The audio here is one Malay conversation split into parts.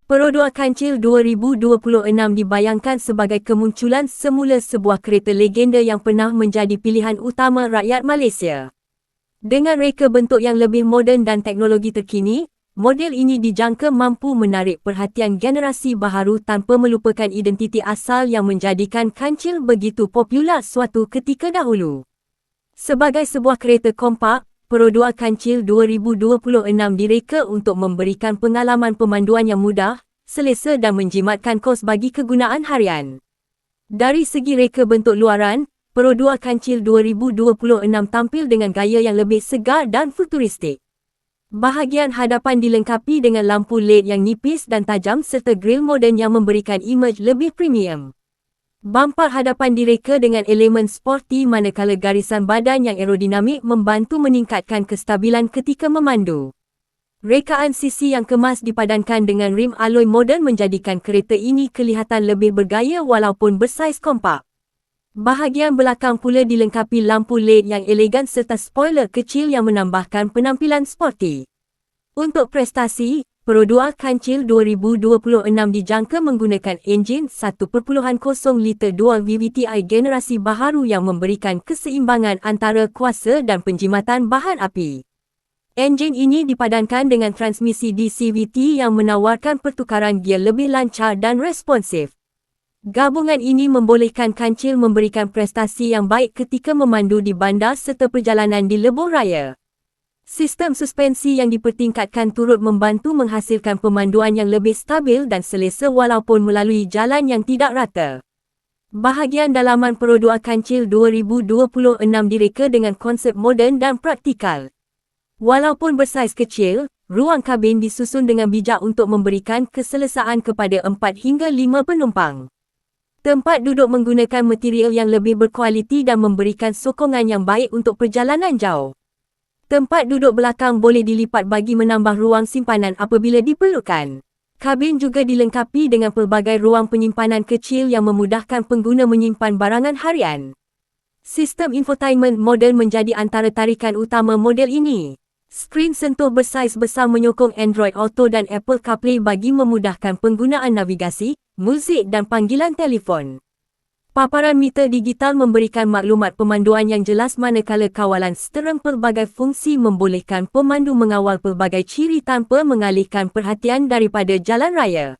Perodua Kancil 2026 dibayangkan sebagai kemunculan semula sebuah kereta legenda yang pernah menjadi pilihan utama rakyat Malaysia. Dengan reka bentuk yang lebih moden dan teknologi terkini, model ini dijangka mampu menarik perhatian generasi baharu tanpa melupakan identiti asal yang menjadikan Kancil begitu popular suatu ketika dahulu. Sebagai sebuah kereta kompak, Perodua Kancil 2026 direka untuk memberikan pengalaman pemanduan yang mudah, selesa dan menjimatkan kos bagi kegunaan harian. Dari segi reka bentuk luaran, Perodua Kancil 2026 tampil dengan gaya yang lebih segar dan futuristik. Bahagian hadapan dilengkapi dengan lampu LED yang nipis dan tajam serta grill moden yang memberikan imej lebih premium. Bumper hadapan direka dengan elemen sporty manakala garisan badan yang aerodinamik membantu meningkatkan kestabilan ketika memandu. Rekaan sisi yang kemas dipadankan dengan rim alloy moden menjadikan kereta ini kelihatan lebih bergaya walaupun bersaiz kompak. Bahagian belakang pula dilengkapi lampu LED yang elegan serta spoiler kecil yang menambahkan penampilan sporty. Untuk prestasi, Perodua Kancil 2026 dijangka menggunakan enjin 1.0 liter dual VVTi generasi baharu yang memberikan keseimbangan antara kuasa dan penjimatan bahan api. Enjin ini dipadankan dengan transmisi DCVT yang menawarkan pertukaran gear lebih lancar dan responsif. Gabungan ini membolehkan Kancil memberikan prestasi yang baik ketika memandu di bandar serta perjalanan di lebuh raya. Sistem suspensi yang dipertingkatkan turut membantu menghasilkan pemanduan yang lebih stabil dan selesa walaupun melalui jalan yang tidak rata. Bahagian dalaman Perodua Kancil 2026 direka dengan konsep moden dan praktikal. Walaupun bersaiz kecil, ruang kabin disusun dengan bijak untuk memberikan keselesaan kepada 4 hingga 5 penumpang. Tempat duduk menggunakan material yang lebih berkualiti dan memberikan sokongan yang baik untuk perjalanan jauh. Tempat duduk belakang boleh dilipat bagi menambah ruang simpanan apabila diperlukan. Kabin juga dilengkapi dengan pelbagai ruang penyimpanan kecil yang memudahkan pengguna menyimpan barangan harian. Sistem infotainment moden menjadi antara tarikan utama model ini. Skrin sentuh bersaiz besar menyokong Android Auto dan Apple CarPlay bagi memudahkan penggunaan navigasi, muzik dan panggilan telefon. Paparan meter digital memberikan maklumat pemanduan yang jelas manakala kawalan steering pelbagai fungsi membolehkan pemandu mengawal pelbagai ciri tanpa mengalihkan perhatian daripada jalan raya.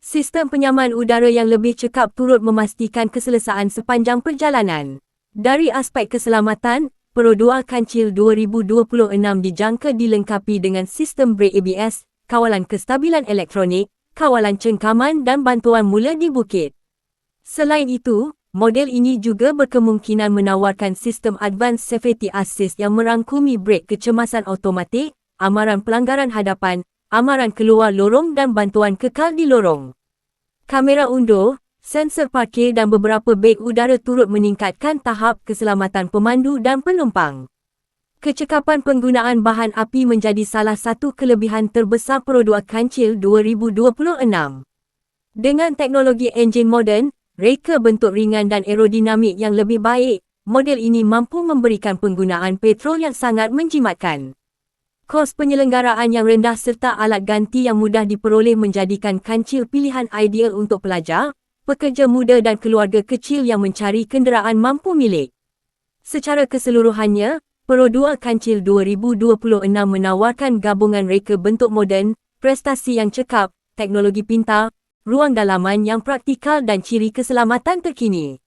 Sistem penyaman udara yang lebih cekap turut memastikan keselesaan sepanjang perjalanan. Dari aspek keselamatan, Perodua Kancil 2026 dijangka dilengkapi dengan sistem brake ABS, kawalan kestabilan elektronik, kawalan cengkaman dan bantuan mula di bukit. Selain itu, model ini juga berkemungkinan menawarkan sistem Advanced Safety Assist yang merangkumi brake kecemasan automatik, amaran pelanggaran hadapan, amaran keluar lorong dan bantuan kekal di lorong. Kamera undur, sensor parkir dan beberapa beg udara turut meningkatkan tahap keselamatan pemandu dan penumpang. Kecekapan penggunaan bahan api menjadi salah satu kelebihan terbesar Perodua Kancil 2026. Dengan teknologi enjin moden, reka bentuk ringan dan aerodinamik yang lebih baik, model ini mampu memberikan penggunaan petrol yang sangat menjimatkan. Kos penyelenggaraan yang rendah serta alat ganti yang mudah diperoleh menjadikan Kancil pilihan ideal untuk pelajar, pekerja muda dan keluarga kecil yang mencari kenderaan mampu milik. Secara keseluruhannya, Perodua Kancil 2026 menawarkan gabungan reka bentuk moden, prestasi yang cekap, teknologi pintar, ruang dalaman yang praktikal dan ciri keselamatan terkini.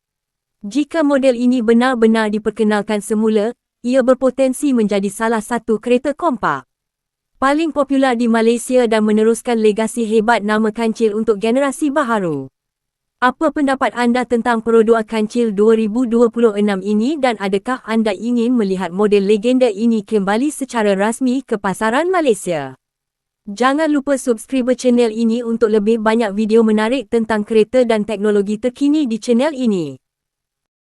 Jika model ini benar-benar diperkenalkan semula, ia berpotensi menjadi salah satu kereta kompak paling popular di Malaysia dan meneruskan legasi hebat nama Kancil untuk generasi baharu. Apa pendapat anda tentang Perodua Kancil 2026 ini dan adakah anda ingin melihat model legenda ini kembali secara rasmi ke pasaran Malaysia? Jangan lupa subscribe channel ini untuk lebih banyak video menarik tentang kereta dan teknologi terkini di channel ini.